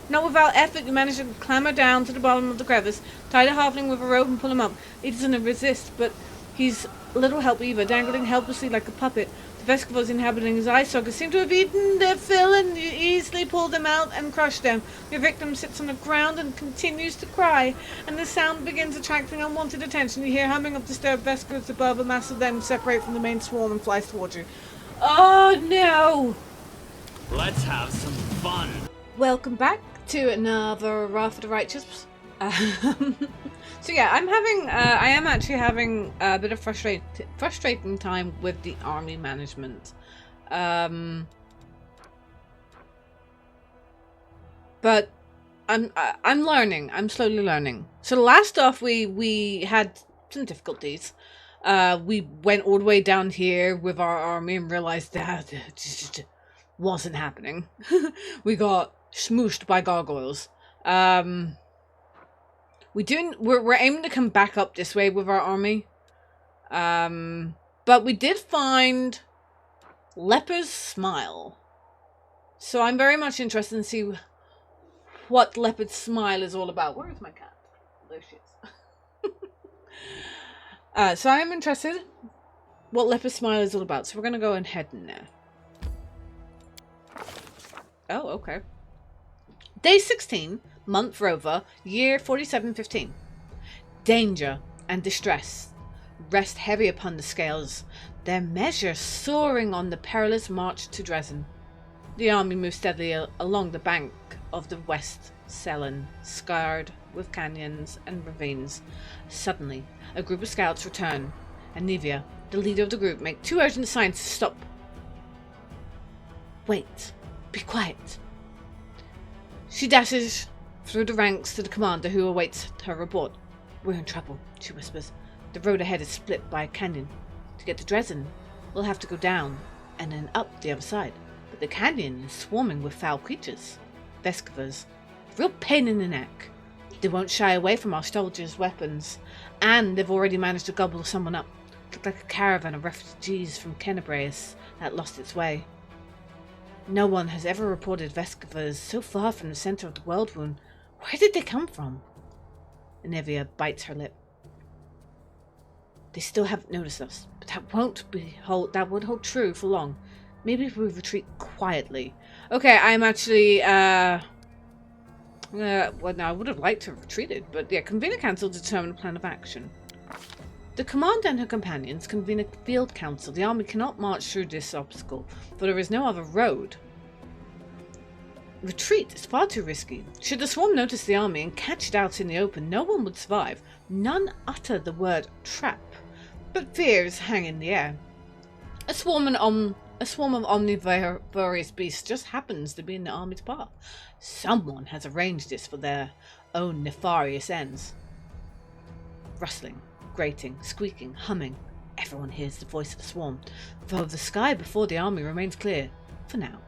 Not without effort, you manage to clamber down to the bottom of the crevice, tie the halfling with a rope and pull him up. He doesn't resist, but he's little help either, dangling helplessly like a puppet. The Vescovals inhabiting his eye sockets seem to have eaten their fill, and you easily pull them out and crush them. Your victim sits on the ground and continues to cry, and the sound begins attracting unwanted attention. You hear humming of disturbed Vescovals above. A mass of them separate from the main swarm and flies towards you. Oh no! Let's have some fun. Welcome back to another Wrath of the Righteous. So yeah, I am actually having a bit of frustrating time with the army management. But I'm learning. I'm slowly learning. So the last off, we had some difficulties. We went all the way down here with our army and realized that it just wasn't happening. We got smooshed by gargoyles. We're aiming to come back up this way with our army. But we did find Leper's Smile. So I'm very much interested in see what Leopard's Smile is all about. Where is my cat? There she is. So I am interested what Leopard's Smile is all about. So we're going to go and head in there. Oh, okay. Day 16, month Rover, year 4715. Danger and distress rest heavy upon the scales, their measure soaring on the perilous march to Dresden. The army moves steadily along the bank of the West Selen, scarred with canyons and ravines. Suddenly, a group of scouts return, and Nevia, the leader of the group, make 2 urgent signs to stop. Wait. Be quiet. She dashes through the ranks to the commander, who awaits her report. We're in trouble, she whispers. The road ahead is split by a canyon. To get to Dresden, we'll have to go down and then up the other side. But the canyon is swarming with foul creatures. Vescovas. Real pain in the neck. They won't shy away from our soldiers' weapons, and they've already managed to gobble someone up. Looked like a caravan of refugees from Kennebrace that lost its way. No one has ever reported Vescovas so far from the center of the world wound. Where did they come from? Anivia bites her lip. They still haven't noticed us, but that won't hold true for long. Maybe if we retreat quietly. Okay, I'm actually well, no, I would have liked to have retreated, but yeah, convene a council to determine a plan of action. The commander and her companions convene a field council. The army cannot march through this obstacle, for there is no other road. Retreat is far too risky. Should the swarm notice the army and catch it out in the open, no one would survive. None utter the word trap, but fears hang in the air. A swarm of omnivorous beasts just happens to be in the army's path. Someone has arranged this for their own nefarious ends. Rustling, grating, squeaking, humming. Everyone hears the voice of the swarm, though the sky before the army remains clear, for now.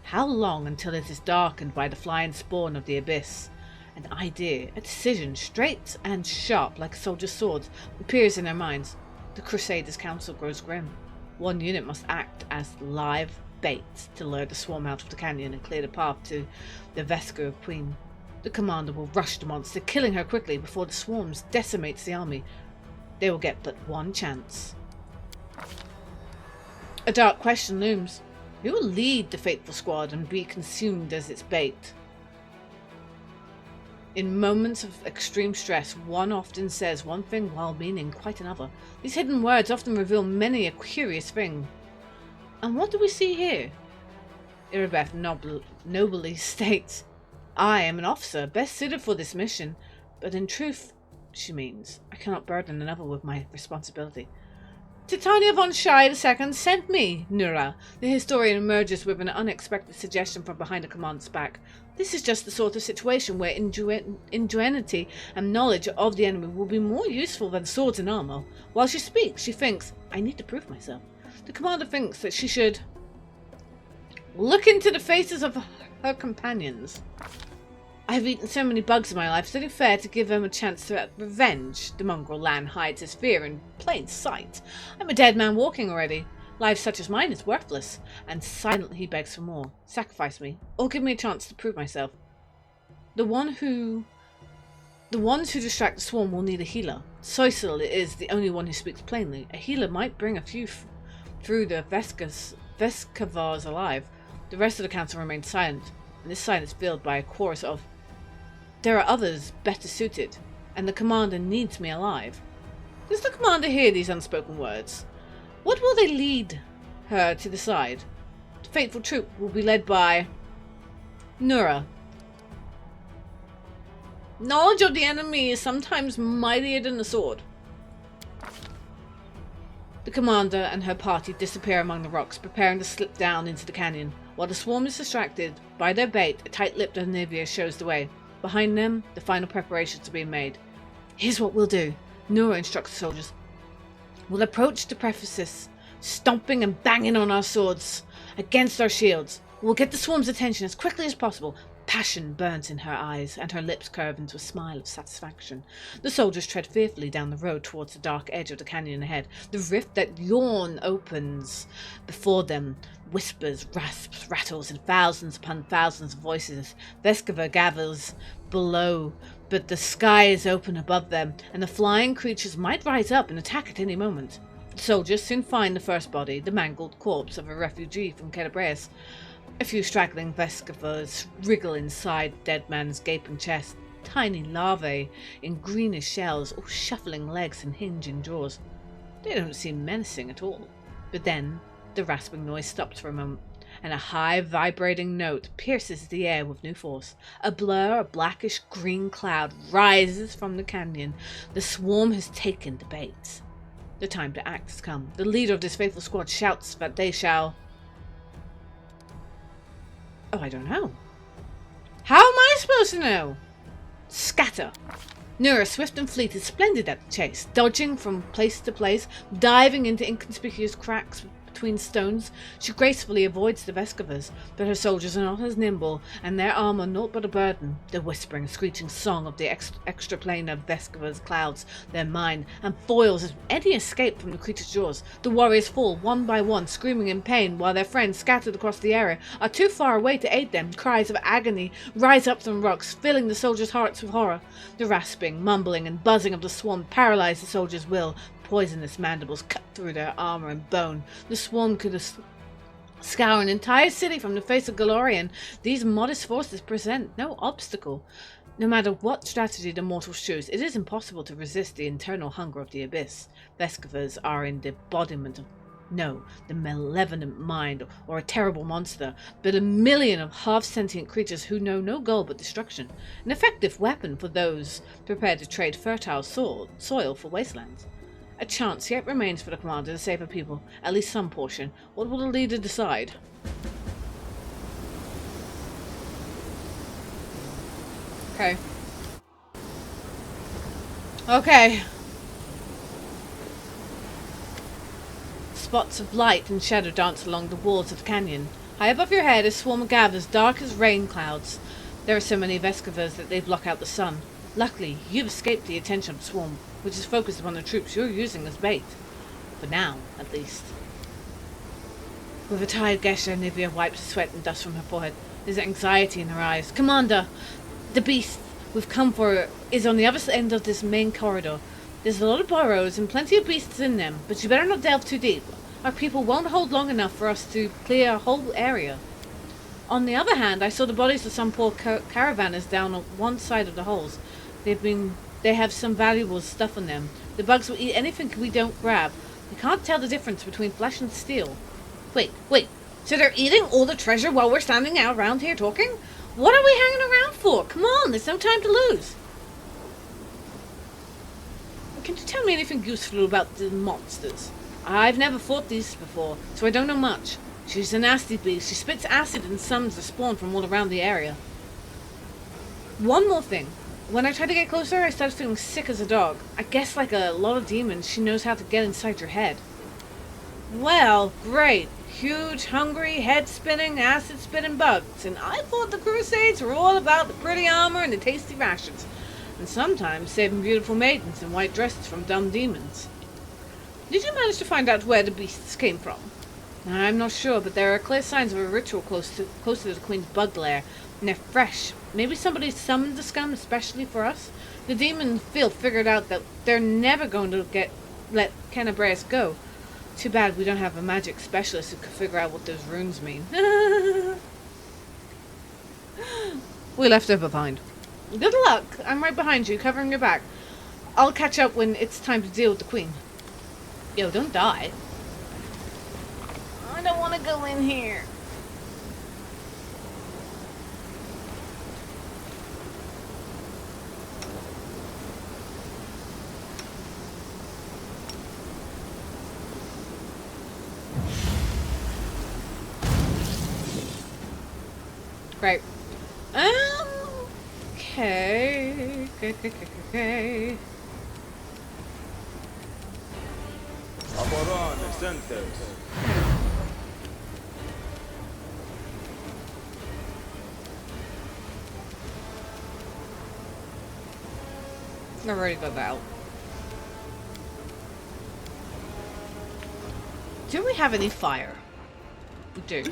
How long until it is darkened by the flying spawn of the abyss? An idea, a decision, straight and sharp like a soldier's sword, appears in their minds. The Crusaders' council grows grim. One unit must act as live bait to lure the swarm out of the canyon and clear the path to the Vesco Queen. The commander will rush the monster, killing her quickly before the swarms decimates the army. They will get but one chance. A dark question looms. Who will lead the fateful squad and be consumed as its bait? In moments of extreme stress, one often says one thing while meaning quite another. These hidden words often reveal many a curious thing. And what do we see here? Irabeth nobly states, I am an officer best suited for this mission, but in truth, she means, I cannot burden another with my responsibility. Titania von Shire II sent me, Nura. The historian emerges with an unexpected suggestion from behind the commander's back. This is just the sort of situation where ingenuity and knowledge of the enemy will be more useful than swords and armor. While she speaks, she thinks, I need to prove myself. The commander thinks that she should look into the faces of her companions. I have eaten so many bugs in my life, it's only fair to give them a chance to revenge. The mongrel Lan hides his fear in plain sight. I'm a dead man walking already. Life such as mine is worthless. And silently he begs for more. Sacrifice me, or give me a chance to prove myself. The ones who distract the swarm will need a healer. Soisel is the only one who speaks plainly. A healer might bring a few through the Veskavars alive. The rest of the council remained silent, and this silence filled by a chorus of, "There are others better suited, and the commander needs me alive." Does the commander hear these unspoken words? What will they lead her to decide? The fateful troop will be led by Nura. Knowledge of the enemy is sometimes mightier than the sword. The commander and her party disappear among the rocks, preparing to slip down into the canyon. While the swarm is distracted by their bait, a tight-lipped Anivia shows the way. Behind them, the final preparations are being made. "Here's what we'll do," Nura instructs the soldiers. "We'll approach the precipice, stomping and banging on our swords against our shields. We'll get the swarm's attention as quickly as possible." Passion burns in her eyes, and her lips curve into a smile of satisfaction. The soldiers tread fearfully down the road towards the dark edge of the canyon ahead. The rift that yawn opens before them whispers, rasps, rattles in thousands upon thousands of voices. Veskavar gathers below, but the sky is open above them, and the flying creatures might rise up and attack at any moment. The soldiers soon find the first body, the mangled corpse of a refugee from Kedabreus. A few straggling Veskavars wriggle inside the dead man's gaping chest, tiny larvae in greenish shells, all shuffling legs and hinging jaws. They don't seem menacing at all. But then, the rasping noise stops for a moment, and a high vibrating note pierces the air with new force. A blur of blackish green cloud rises from the canyon. The swarm has taken the bait. The time to act has come. The leader of this faithful squad shouts that they shall... Oh, I don't know. How am I supposed to know? Scatter. Nura, swift and fleet, is splendid at the chase, dodging from place to place, diving into inconspicuous cracks between stones. She gracefully avoids the Veskavars, but her soldiers are not as nimble, and their armor naught but a burden. The whispering, screeching song of the extra plane of Veskavars clouds their mind, and foils any escape from the creature's jaws. The warriors fall, one by one, screaming in pain, while their friends, scattered across the area, are too far away to aid them. Cries of agony rise up from rocks, filling the soldiers' hearts with horror. The rasping, mumbling, and buzzing of the swarm paralyze the soldiers' will. Poisonous mandibles cut through their armor and bone. The swarm could scour an entire city from the face of Galorian. These modest forces present no obstacle. No matter what strategy the mortals choose, it is impossible to resist the internal hunger of the abyss. Veskavars are in the embodiment of the malevolent mind or a terrible monster, but a million of half-sentient creatures who know no goal but destruction. An effective weapon for those prepared to trade fertile soil for wastelands. A chance yet remains for the commander to save her people, at least some portion. What will the leader decide? Okay. Spots of light and shadow dance along the walls of the canyon. High above your head, a swarm of gathers, dark as rain clouds. There are so many Veskavars that they block out the sun. Luckily, you've escaped the attention of the swarm, which is focused upon the troops you're using as bait. For now, at least. With a tired gesture, Nivea wipes the sweat and dust from her forehead. There's anxiety in her eyes. "Commander, the beast we've come for is on the other end of this main corridor. There's a lot of burrows and plenty of beasts in them, but you better not delve too deep. Our people won't hold long enough for us to clear a whole area." On the other hand, I saw the bodies of some poor caravanners down on one side of the holes. They have some valuable stuff on them. The bugs will eat anything we don't grab. We can't tell the difference between flesh and steel. Wait. So they're eating all the treasure while we're standing out around here talking? What are we hanging around for? Come on, there's no time to lose. Can you tell me anything useful about the monsters? I've never fought these before, so I don't know much. She's a nasty beast. She spits acid and summons the spawn from all around the area. One more thing. When I tried to get closer, I started feeling sick as a dog. I guess like a lot of demons, she knows how to get inside your head. Well, great. Huge, hungry, head-spinning, acid-spitting bugs. And I thought the Crusades were all about the pretty armor and the tasty rations. And sometimes saving beautiful maidens in white dresses from dumb demons. Did you manage to find out where the beasts came from? I'm not sure, but there are clear signs of a ritual close to the Queen's bug lair. And they're fresh. Maybe somebody summoned the scum especially for us. The demon Phil figured out that they're never going to let Kenabreus go. Too bad we don't have a magic specialist who could figure out what those runes mean. We left her behind. Good luck. I'm right behind you, covering your back. I'll catch up when it's time to deal with the queen. Yo, don't die. I don't want to go in here. Great. Okay. Okay. I've already got that out. Do we have any fire? We do.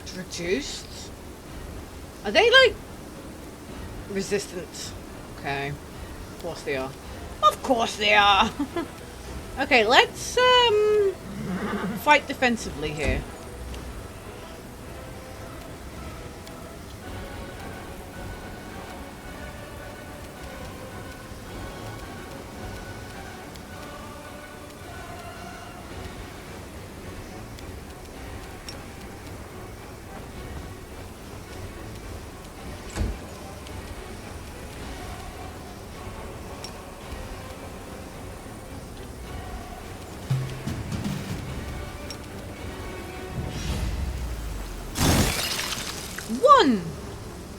It's reduced? Are they like resistant? Okay. Of course they are. Of course they are! Okay, let's fight defensively here. One!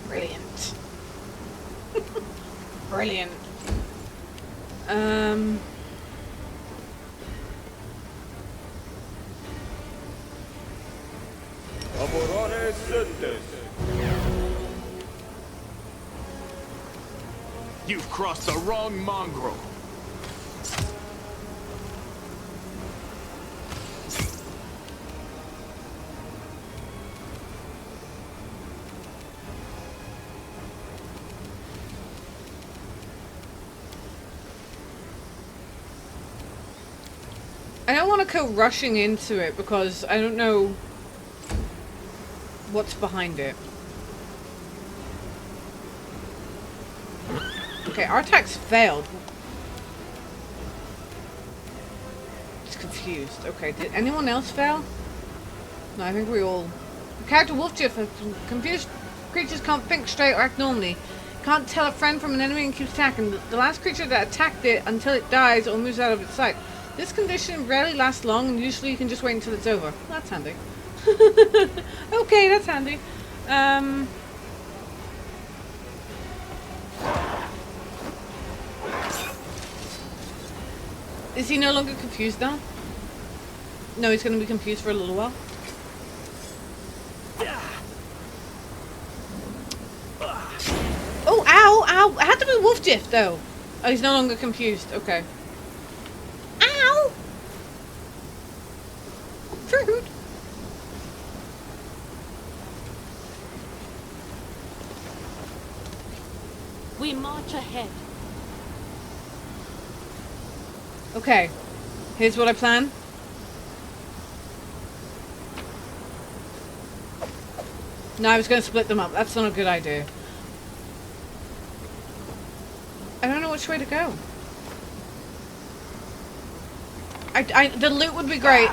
Brilliant. Brilliant. You've crossed the wrong mongrel. I don't want to go rushing into it because I don't know what's behind it. Okay, our attacks failed. It's confused. Okay, did anyone else fail? No, I think we all... The character Wolfjiff, confused creatures can't think straight or act normally. Can't tell a friend from an enemy and keeps attacking. The last creature that attacked it until it dies or moves out of its sight. This condition rarely lasts long, and usually you can just wait until it's over. That's handy. Okay, that's handy. Is he no longer confused now? No, he's going to be confused for a little while. Oh, ow, ow. It had to be Wolfjiff, though. Oh, he's no longer confused. Okay. Ow! Fruit! We march ahead. Okay. Here's what I plan. No, I was going to split them up. That's not a good idea. I don't know which way to go. The loot would be great.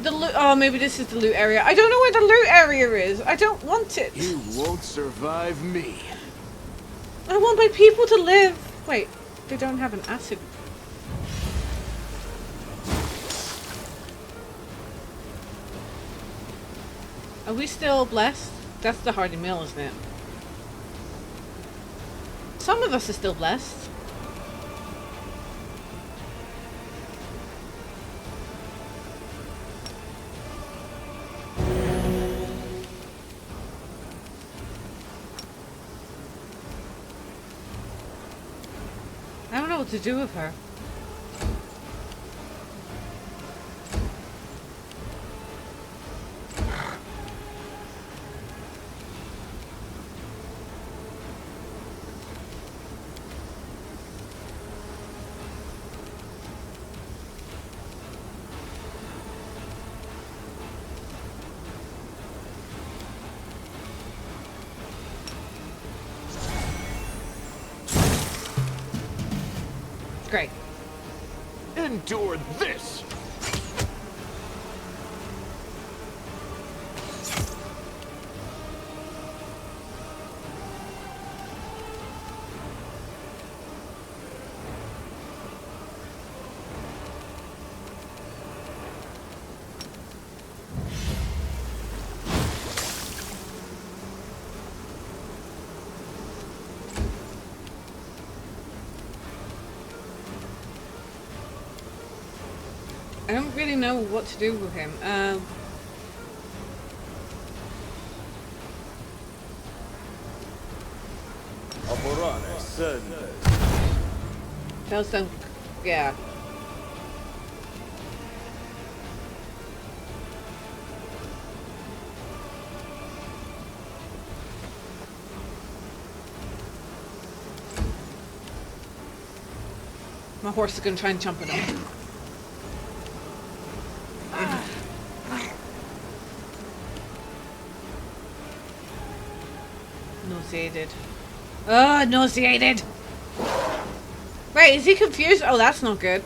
The loot... Oh, maybe this is the loot area. I don't know where the loot area is. I don't want it. You won't survive me. I want my people to live. Wait, they don't have an acid. Are we still blessed? That's the hearty meal, isn't it? Some of us are still blessed. what to do with her. Great. Endure this! I don't really know what to do with him. Tell yeah. My horse is gonna try and jump it up. Nauseated. Oh, nauseated! Wait, is he confused? Oh, that's not good.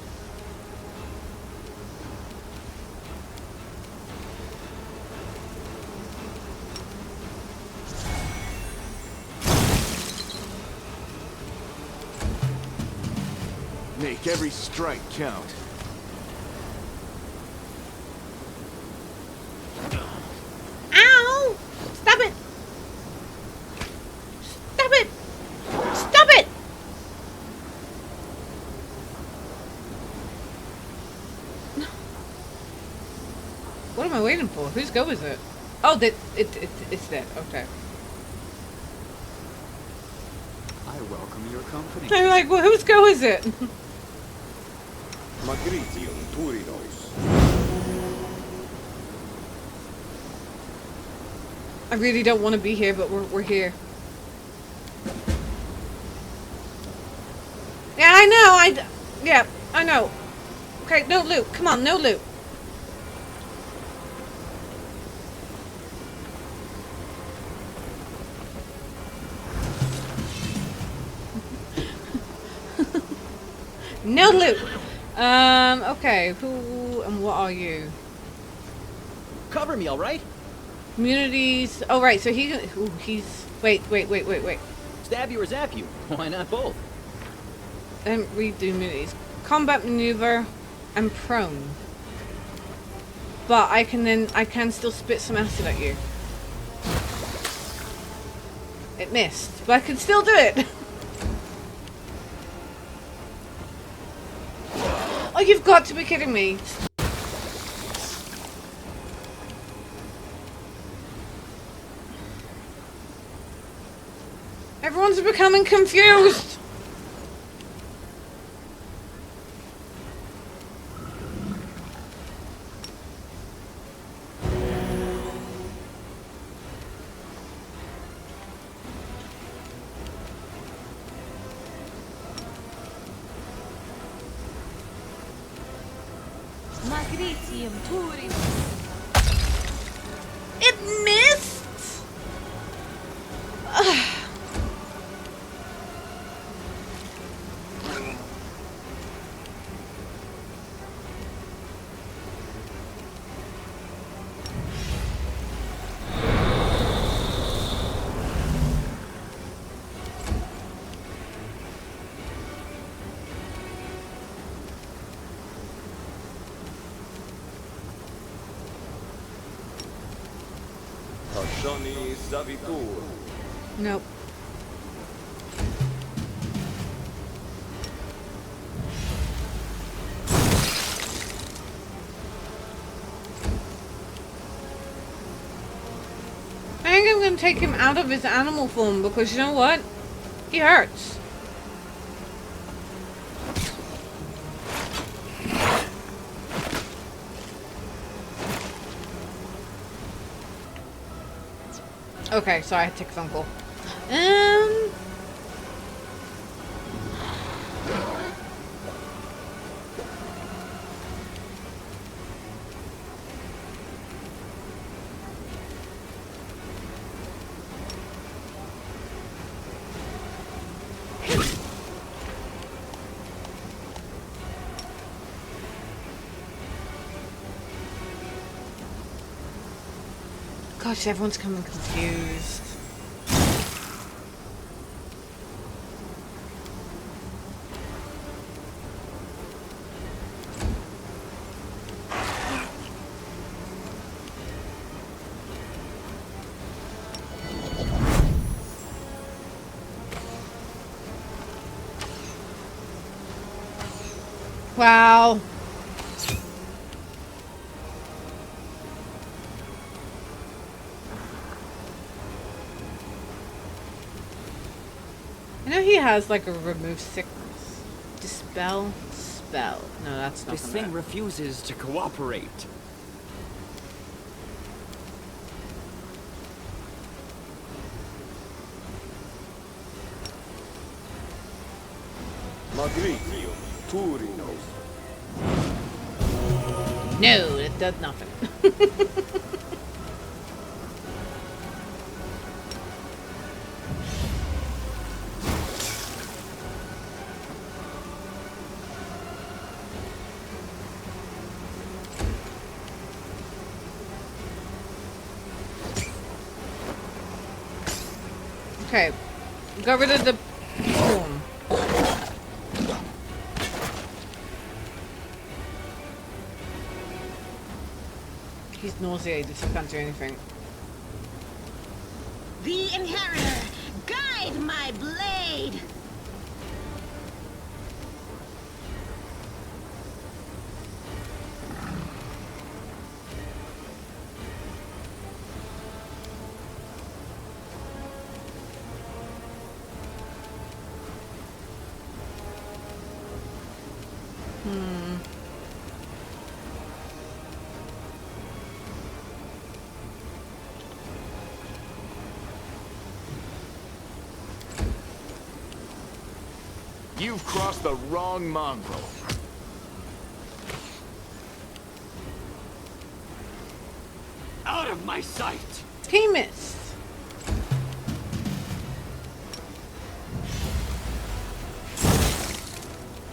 Make every strike count. Ow! Stop it! Stop it! Stop it! What am I waiting for? Whose go is it? Oh, it's dead. Okay. I welcome your company. I'm like, well, whose go is it? I really don't want to be here, but we're here. Yeah, I know. Yeah, I know. Okay, no loot. Come on, no loot. No loot. Okay. Who and what are you? Cover me, all right? Communities. Oh, right. So he's. Wait. Stab you or zap you? Why not both? Read the immunities. Combat maneuver and prone. But I can still spit some acid at you. It missed, but I can still do it. Oh, you've got to be kidding me. Everyone's becoming confused. Magnesium touring. It missed. Ugh. Nope. I think I'm going to take him out of his animal form because you know what? He hurts. Okay, sorry, I had to take a phone call. Gosh, everyone's coming confused. Wow. I know he has like a remove sickness. Dispel spell. No, that's not This thing refuses to cooperate. Magnesium, Turinos. No, it does nothing. Okay, got rid of the form. He's nauseated, so he can't do anything. The Inheritor, guide my blade! You've crossed the wrong mongrel. Out of my sight! He missed.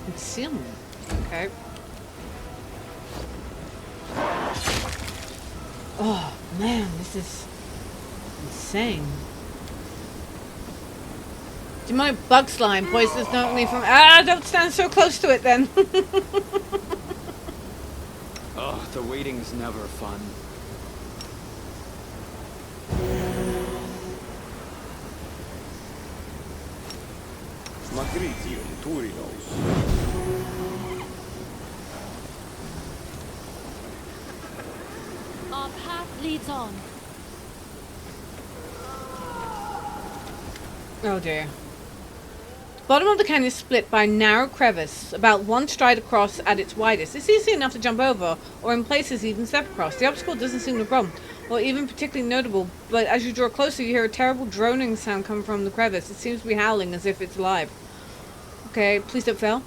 Concealment. Okay. Oh man, this is insane. Demonic bug slime poisons not only from don't stand so close to it then. Oh, the waiting's never fun. Magnesium, Turinos. Our path leads on. Oh dear. The bottom of the canyon is split by a narrow crevice, about one stride across at its widest. It's easy enough to jump over, or in places even step across. The obstacle doesn't seem to grow, or even particularly notable, but as you draw closer you hear a terrible droning sound come from the crevice. It seems to be howling as if it's alive. Okay, please don't fail.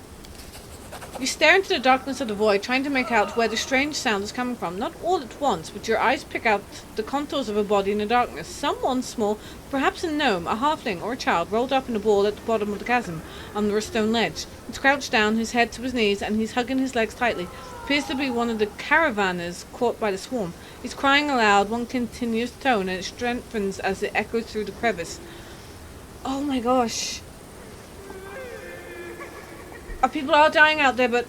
You stare into the darkness of the void, trying to make out where the strange sound is coming from. Not all at once, but your eyes pick out the contours of a body in the darkness. Someone small, perhaps a gnome, a halfling, or a child, rolled up in a ball at the bottom of the chasm, under a stone ledge. He's crouched down, his head to his knees, and he's hugging his legs tightly. Appears to be one of the caravanners caught by the swarm. He's crying aloud, one continuous tone, and it strengthens as it echoes through the crevice. Oh my gosh. People are dying out there, but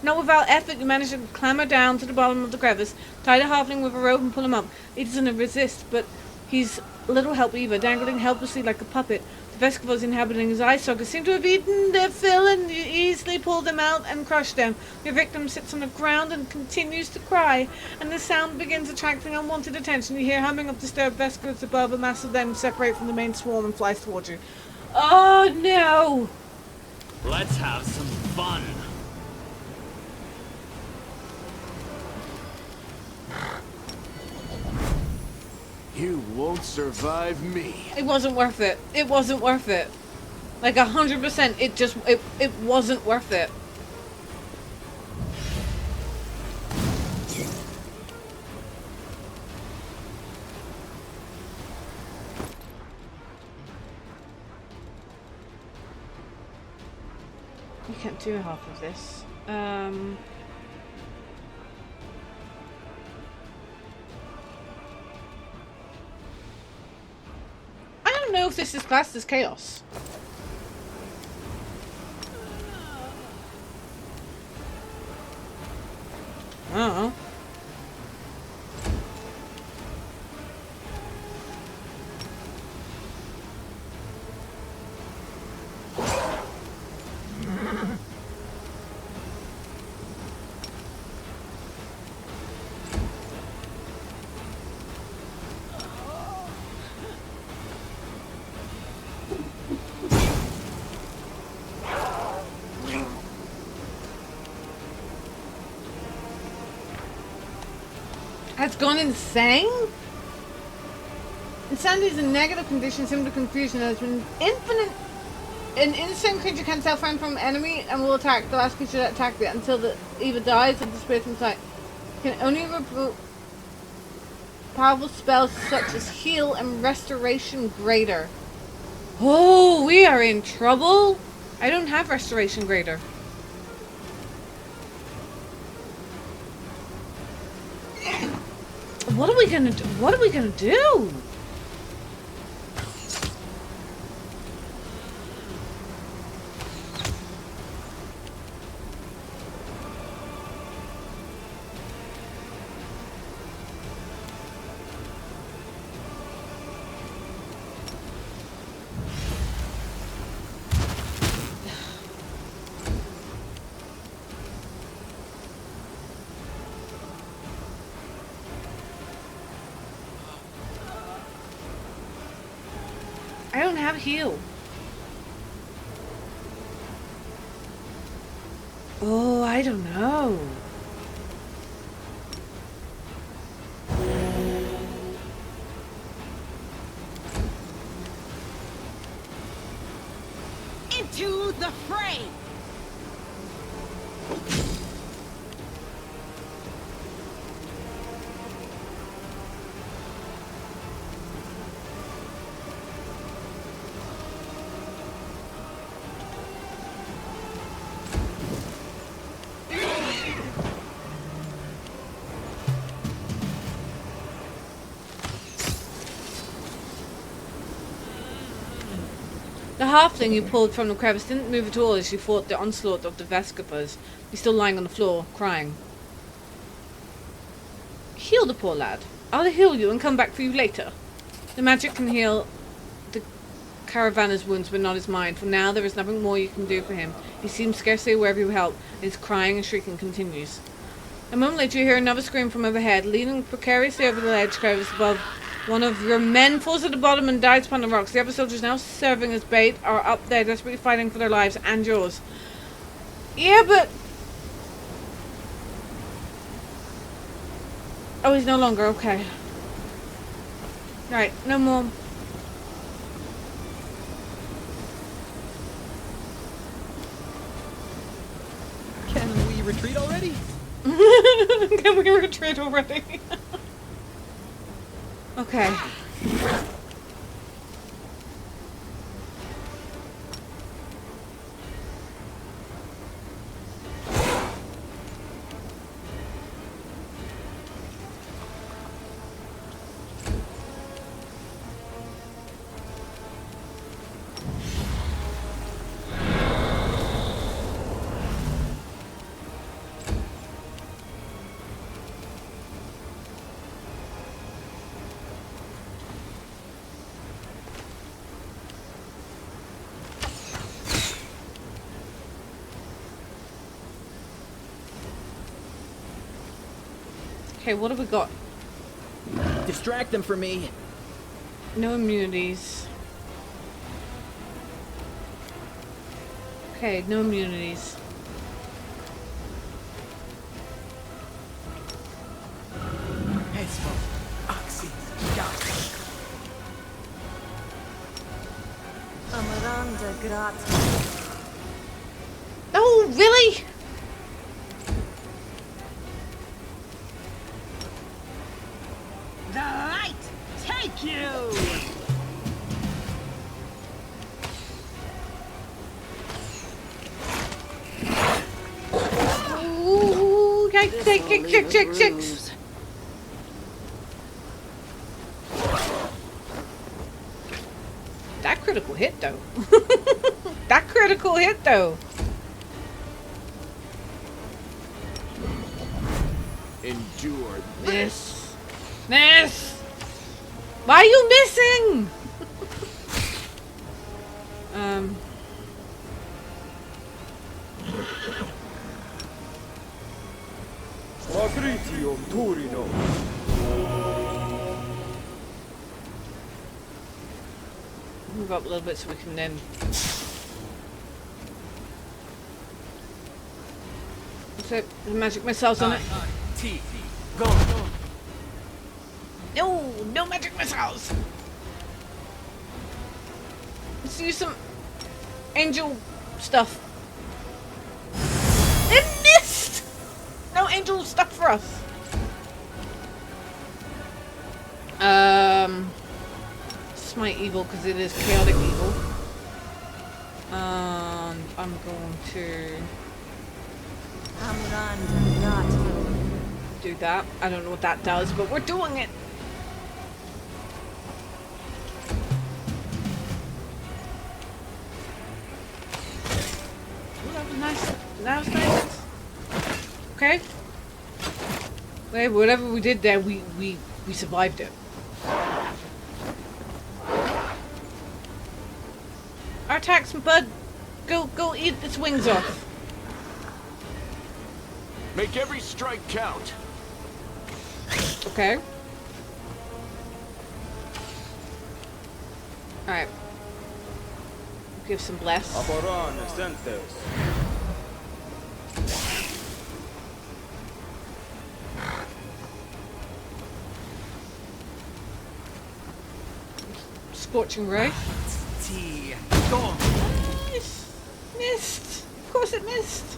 not without effort you manage to clamber down to the bottom of the crevice, tie the halfling with a rope and pull him up. He doesn't resist, but he's little help either, dangling helplessly like a puppet. The vesicles inhabiting his eye sockets seem to have eaten their fill, and you easily pull them out and crush them. Your victim sits on the ground and continues to cry, and the sound begins attracting unwanted attention. You hear humming of disturbed vesicles above. A mass of them separate from the main swarm and flies towards you. Oh no! Let's have some fun. You won't survive me. It wasn't worth it. It wasn't worth it. Like 100%. It wasn't worth it. You can't do half of this. I don't know if this is classed as chaos. I don't know. Has gone insane? Insanity is a negative condition similar to confusion that has been infinite. An insane creature can self-harm from enemy and will attack the last creature that attacked it until it either dies or disappears from sight. Can only powerful spells such as heal and restoration greater. Oh, we are in trouble. I don't have restoration greater. What are we gonna do? What are we gonna do? I don't have heal. Oh, I don't know. Into the fray! The halfling you pulled from the crevice didn't move at all as you fought the onslaught of the Vescapers. He's still lying on the floor, crying. Heal the poor lad. I'll heal you and come back for you later. The magic can heal the Caravaner's wounds, but not his mind. For now, there is nothing more you can do for him. He seems scarcely aware of your help, and his crying and shrieking continues. A moment later, you hear another scream from overhead. Leaning precariously over the ledge crevice above, one of your men falls at the bottom and dies upon the rocks. The other soldiers, now serving as bait, are up there desperately fighting for their lives and yours. Yeah, but... Oh, he's no longer. Okay. Right, no more. Can we retreat already? Can we retreat already? Okay. Okay, what have we got? Distract them for me. No immunities. Okay, no immunities. Oxy, Amaranda gratia. Oh, really? The light take you! Ooh, yikes. That critical hit, though. That critical hit, though. Endure Miss. Miss. Why are you missing? Magritium Turino. Move up a little bit so we can then. What's it? The magic missiles on it. Go. No magic missiles. Let's use some angel stuff. It missed. No angel stuff for us. Smite evil because it is chaotic evil. And I'm going to Amaranda gratia. do that. I don't know what that does, but we're doing it. Ooh, that was nice. That was nice. Okay. Wait, whatever we did there, we survived it. Our attacks, bud. Go eat its wings off. Make every strike count. Okay. Alright. Give some bless. Aboran Sentes. Scorching ray. Go. Missed. Of course it missed.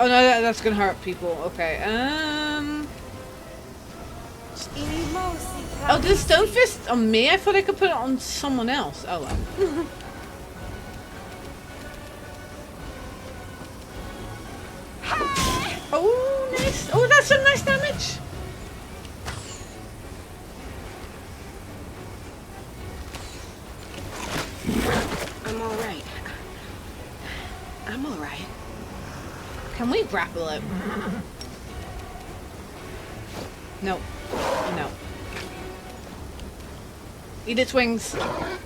Oh no, that's gonna hurt people. Okay. Oh, did Stone Fist on me? I thought I could put it on someone else. Oh well. Oh, nice. Oh, that's some nice damage. I'm alright. I'm alright. Can we grapple it? No. No. Eat its wings.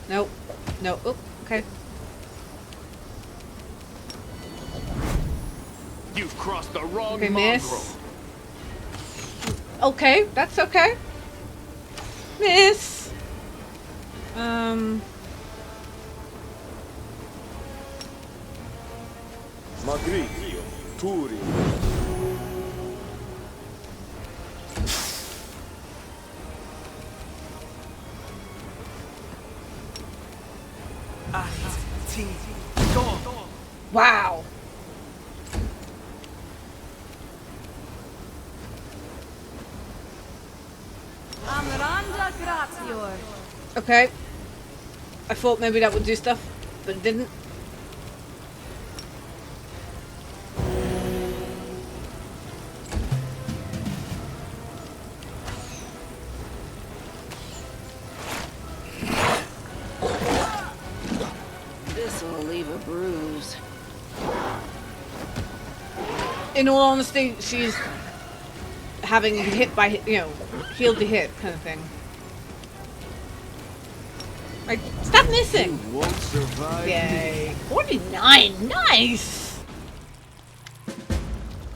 Nope. No. Oh, okay. You've crossed the wrong Okay, mongrel. miss. Okay, that's okay. Miss. Magritium Turino. Go. Wow. Amaranda gratior. Okay. I thought maybe that would do stuff, but it didn't. This'll leave a bruise. In all honesty, she's having hit by, healed to hit kind of thing. Like, stop missing! You won't survive. Yay. 49! Nice!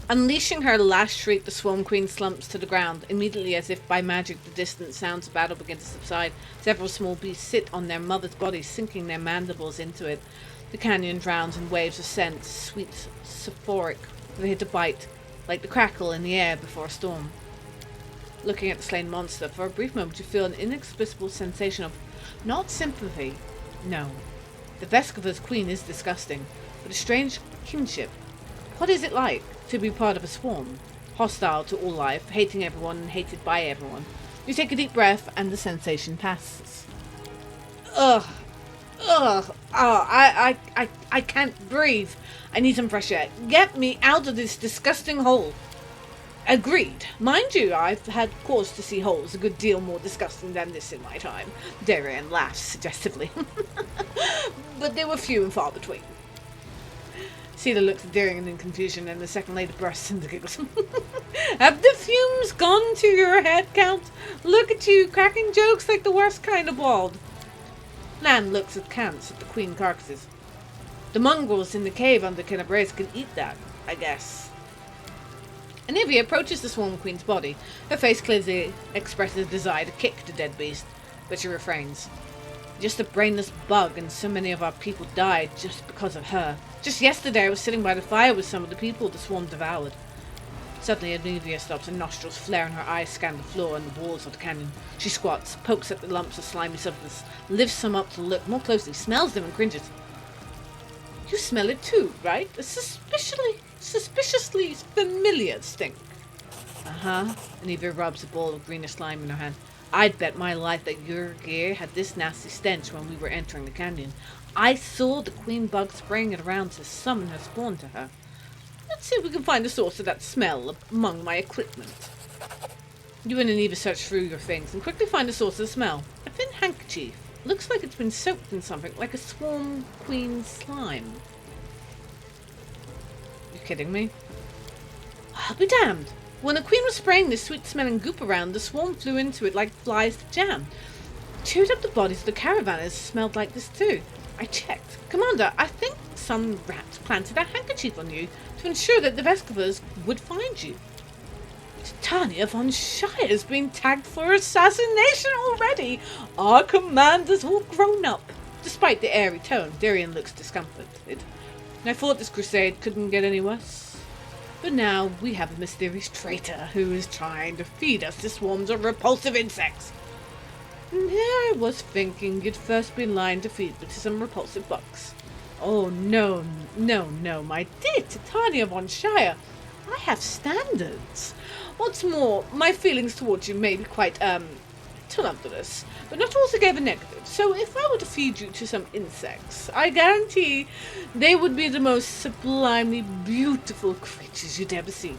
Unleashing her last shriek, the Swarm Queen slumps to the ground. Immediately, as if by magic, the distant sounds of battle begin to subside. Several small beasts sit on their mother's body, sinking their mandibles into it. The canyon drowns in waves of scent, sweet, sulphuric. They hit a bite, like the crackle in the air before a storm. looking at the slain monster. For a brief moment you feel an inexplicable sensation of not sympathy. No. The Vescova's queen is disgusting, but a strange kinship. What is it like to be part of a swarm? Hostile to all life, hating everyone and hated by everyone. You take a deep breath and the sensation passes. Ugh. Ugh. Oh, I can't breathe. I need some fresh air. Get me out of this disgusting hole. Agreed. Mind you, I've had cause to see holes a good deal more disgusting than this in my time. Darian laughs suggestively. But they were few and far between. Cedar looks at Darian in confusion and a second later bursts into giggles. Have the fumes gone to your head, Count? Look at you, cracking jokes like the worst kind of bald. Lan looks askance at the queen carcasses. The mongrels in the cave under Kenabres can eat that, I guess. Anivia approaches the swarm queen's body. Her face clearly expresses a desire to kick the dead beast, but she refrains. Just a brainless bug, and so many of our people died just because of her. Just yesterday I was sitting by the fire with some of the people the swarm devoured. Suddenly Anivia stops, her nostrils flare and her eyes scan the floor and the walls of the canyon. She squats, pokes at the lumps of slimy substance, lifts them up to look more closely, smells them and cringes. You smell it too, right? A suspiciously familiar stink. Uh-huh. Anivia rubs a ball of greenish slime in her hand. I'd bet my life that your gear had this nasty stench when we were entering the canyon. I saw the queen bug spraying it around to summon her spawn to her. Let's see if we can find the source of that smell among my equipment. You and Anivia search through your things and quickly find the source of the smell. A thin handkerchief. Looks like it's been soaked in something, like a swarm queen slime. You kidding me? I'll be damned. When the queen was spraying this sweet-smelling goop around, the swarm flew into it like flies to jam. Chewed up the bodies of the caravanners smelled like this too. I checked. Commander, I think some rat planted a handkerchief on you to ensure that the Vescovas would find you. Titania von Shire has been tagged for assassination already. Our commander's all grown up. Despite the airy tone, Darian looks discomforted. I thought this crusade couldn't get any worse. But now we have a mysterious traitor who is trying to feed us to swarms of repulsive insects. And here I was thinking you'd first be lying to feed me to some repulsive bugs. Oh no, my dear Titania von Shire. I have standards. What's more, my feelings towards you may be quite, tumultuous, but not altogether negative. So if I were to feed you to some insects, I guarantee they would be the most sublimely beautiful creatures you'd ever seen.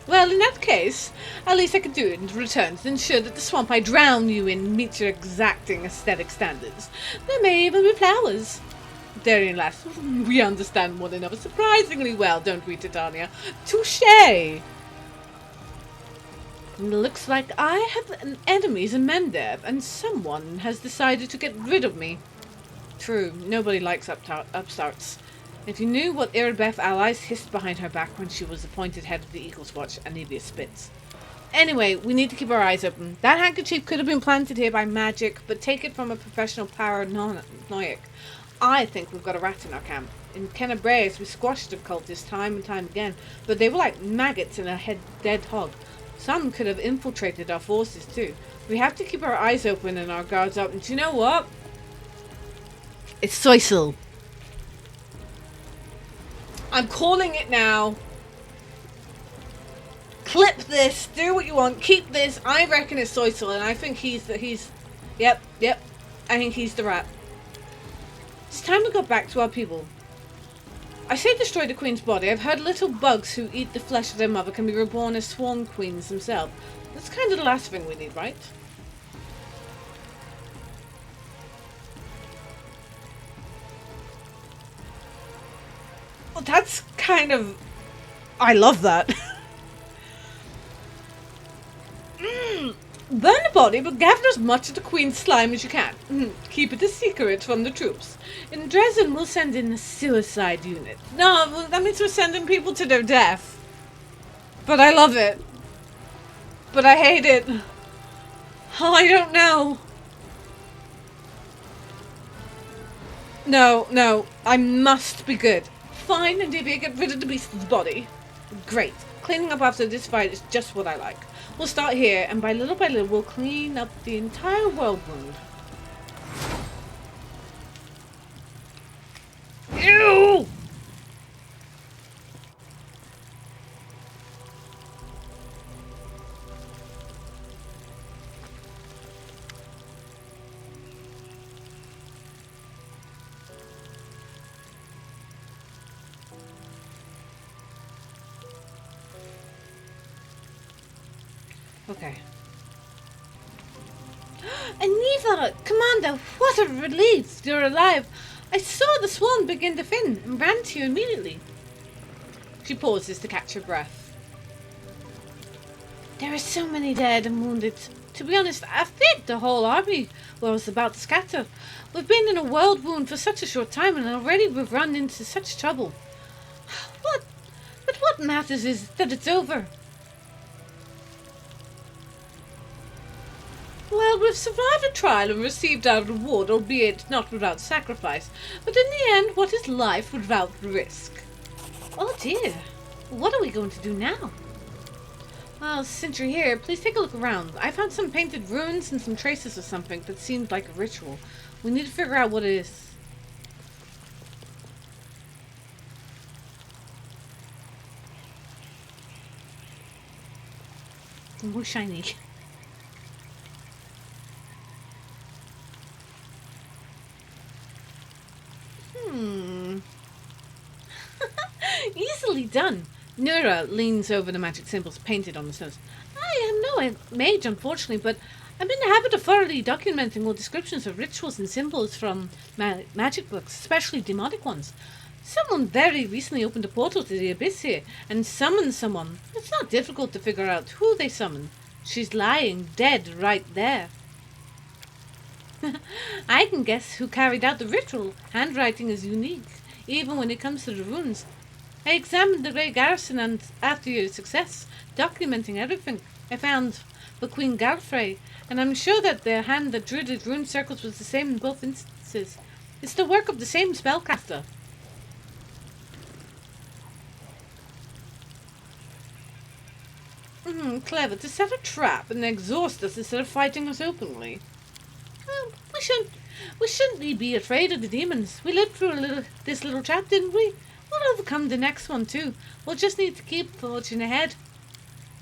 Well, in that case, at least I can do it in return to ensure that the swamp I drown you in meets your exacting aesthetic standards. There may even be flowers. Darian laughs. We understand one another surprisingly well, don't we, Titania? Touché! Looks like I have enemies in Mendev, and someone has decided to get rid of me. True, nobody likes upstarts. If you knew what Irabeth allies hissed behind her back when she was appointed head of the Eagles Watch, Anivia spits. Anyway, we need to keep our eyes open. That handkerchief could have been planted here by magic, but take it from a professional paranoiac. I think we've got a rat in our camp. In Kenabres, we squashed the cultists time and time again, but they were like maggots in a dead hog. Some could have infiltrated our forces too. We have to keep our eyes open and our guards up. And do you know what? It's Soisel. I'm calling it now. Clip this. Do what you want. Keep this. I reckon it's Soisel, and I think Yep. I think he's the rat. It's time we got back to our people. I say destroy the queen's body. I've heard little bugs who eat the flesh of their mother can be reborn as swarm queens themselves. That's kind of the last thing we need, right? Well, that's kind of... I love that. Burn the body, but gather as much of the queen's slime as you can. Keep it a secret from the troops. In Dresden, we'll send in a suicide unit. No, that means we're sending people to their death. But I love it. But I hate it. Oh, I don't know. No, I must be good. Fine, and Divya, get rid of the beast's body. Great. Cleaning up after this fight is just what I like. We'll start here, and by little, we'll clean up the entire world wound. Ew! Okay. Aniva! Commander, what a relief! You're alive! I saw the swarm begin to thin and ran to you immediately. She pauses to catch her breath. There are so many dead and wounded. To be honest, I feared the whole army was about to scatter. We've been in a world wound for such a short time and already we've run into such trouble. But what matters is that it's over. Well, we've survived a trial and received our reward, albeit not without sacrifice. But in the end, what is life without risk? Oh dear, what are we going to do now? Well, since you're here, please take a look around. I found some painted runes and some traces of something that seemed like a ritual. We need to figure out what it is. Oh, shiny. Easily done. Nura leans over the magic symbols painted on the stones. I am no mage, unfortunately, but I'm in the habit of thoroughly documenting all descriptions of rituals and symbols from magic books, especially demonic ones. Someone very recently opened a portal to the abyss here and summoned someone. It's not difficult to figure out who they summoned. She's lying dead right there. I can guess who carried out the ritual. Handwriting is unique, even when it comes to the runes. I examined the Grey Garrison and, after your success, documenting everything, I found the Queen Galfrey, and I'm sure that the hand that drew the rune circles was the same in both instances. It's the work of the same spellcaster. Clever. To set a trap and exhaust us instead of fighting us openly. Well, we shouldn't be afraid of the demons. We lived through this little trap, didn't we? We'll overcome the next one too. We'll just need to keep forging ahead.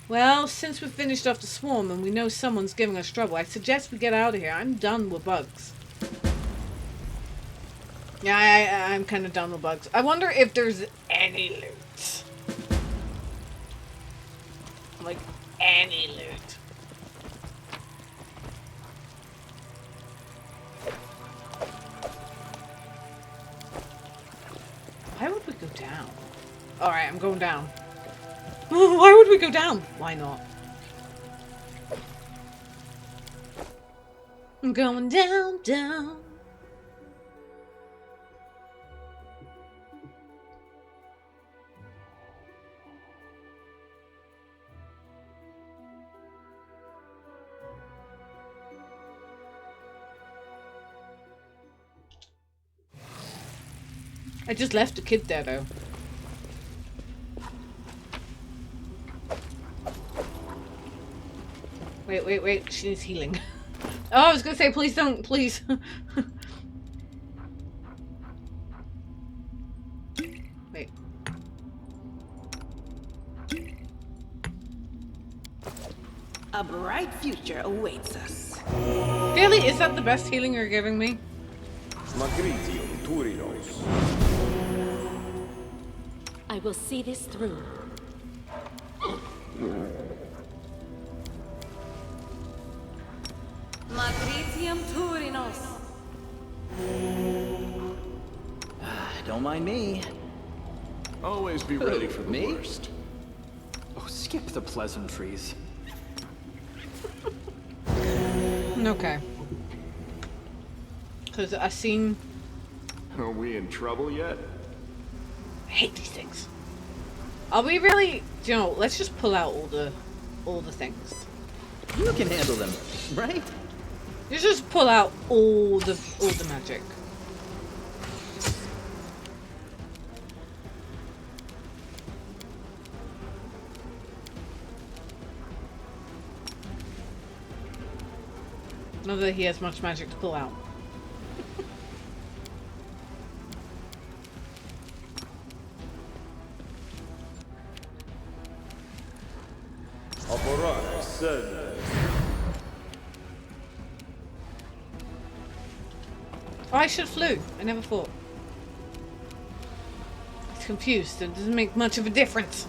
Well, since we've finished off the swarm and we know someone's giving us trouble, I suggest we get out of here. I'm done with bugs. Yeah, I'm kind of done with bugs. I wonder if there's any loot. Like, any loot. Why would we go down? Alright, I'm going down. Why would we go down? Why not? I'm going down, down. I just left the kid there, though. Wait. She needs healing. Oh, I was gonna say, please don't, please. Wait. A bright future awaits us. Really? Is that the best healing you're giving me? Magritium Turinos. I will see this through. Magritium Turinos. Don't mind me. Always be ready for the Me? worst. Oh, skip the pleasantries. Okay. Because I've seen... Are we in trouble yet? I hate these things. Are we really... You know, let's just pull out all the things. You can handle them, right? Let's just pull out all the magic. Not that he has much magic to pull out. Operare, send. Oh, I should have flew. I never thought. It's confused. It doesn't make much of a difference.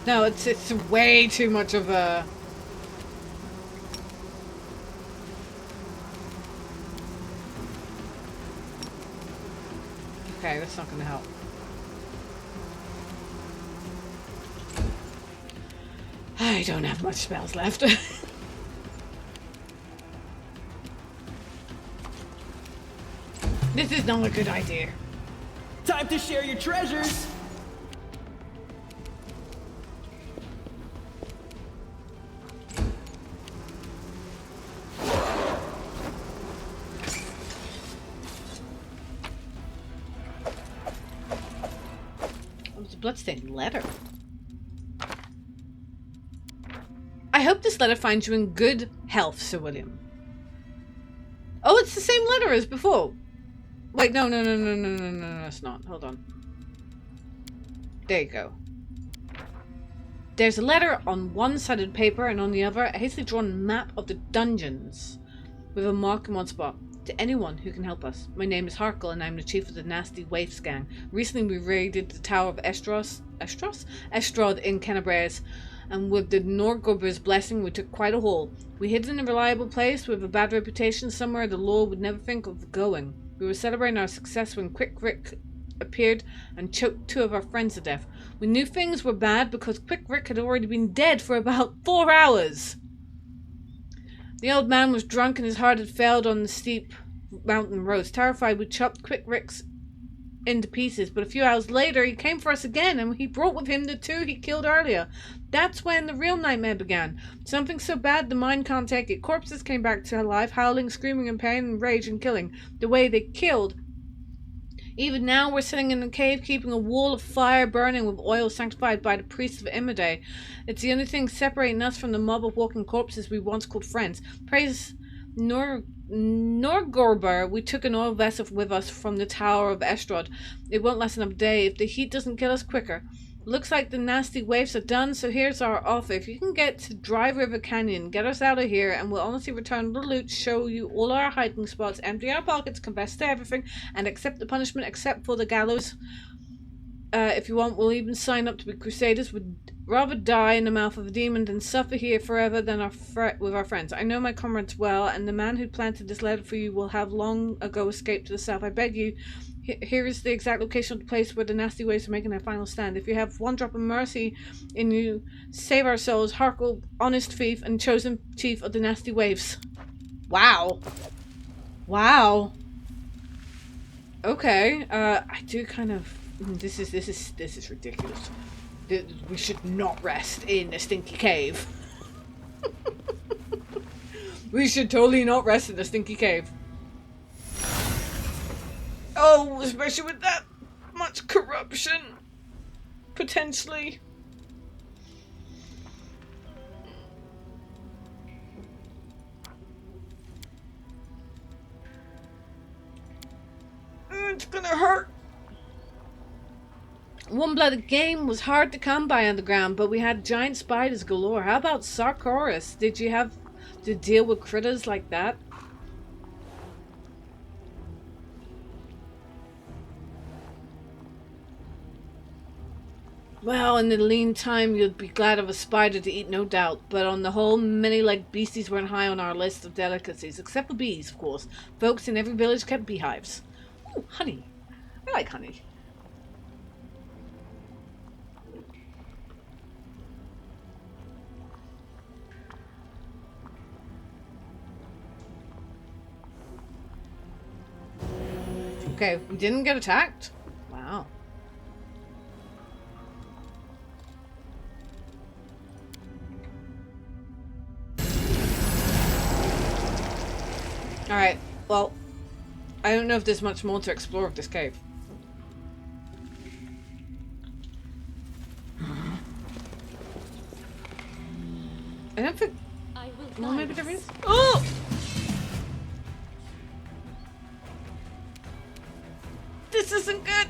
No, it's way too much of a... Okay, that's not gonna help. I don't have much spells left. This is not a good idea. Time to share your treasures! Bloodstained letter. I hope this letter finds you in good health, Sir William. Oh, it's the same letter as before. Wait, no, it's not. Hold on. There you go. There's a letter on one side of the paper, and on the other, a hastily drawn map of the dungeons with a mark in one spot. To anyone who can help us. My name is Harkle, and I'm the chief of the Nasty Waifs gang. Recently, we raided the Tower of Estrad in Kenabres, and with the Norgorber's blessing, we took quite a haul. We hid in a reliable place with a bad reputation somewhere the law would never think of going. We were celebrating our success when Quick Rick appeared and choked 2 of our friends to death. We knew things were bad because Quick Rick had already been dead for about 4 hours. The old man was drunk and his heart had failed on the steep mountain roads. Terrified, we chopped Quick Rick's into pieces, but a few hours later he came for us again, and he brought with him the 2 he killed earlier. That's when the real nightmare began. Something so bad the mind can't take it. Corpses came back to life, howling, screaming in pain and rage and killing. The way they killed. Even now we're sitting in the cave keeping a wall of fire burning with oil sanctified by the priests of Imade. It's the only thing separating us from the mob of walking corpses we once called friends. Praise Norgorber, we took an oil vessel with us from the Tower of Estrad. It won't last another day if the heat doesn't kill us quicker. Looks like the nasty waves are done, so here's our offer. If you can get to Dry River Canyon, get us out of here, and we'll honestly return the loot, show you all our hiding spots, empty our pockets, confess to everything, and accept the punishment except for the gallows. If you want, we'll even sign up to be crusaders. We'd rather die in the mouth of a demon than suffer here forever than with our friends. I know my comrades well, and the man who planted this letter for you will have long ago escaped to the south. I beg you, here is the exact location of the place where the nasty waves are making their final stand. If you have one drop of mercy in you, save our souls. Harkle, honest thief, and chosen chief of the nasty waves. Wow. Wow. Okay. I do kind of. This is ridiculous. We should not rest in a stinky cave. We should totally not rest in a stinky cave. Oh, especially with that much corruption. Potentially. It's gonna hurt. One-blooded game was hard to come by underground, but we had giant spiders galore. How about Sarkoris? Did you have to deal with critters like that? Well, in the lean time, you'd be glad of a spider to eat, no doubt. But on the whole, many-legged beasties weren't high on our list of delicacies. Except for bees, of course. Folks in every village kept beehives. Ooh, honey. I like honey. Okay, we didn't get attacked? Wow. Alright, well, I don't know if there's much more to explore of this cave. I don't think. I will Well, guide maybe there us. is. Oh! This isn't good.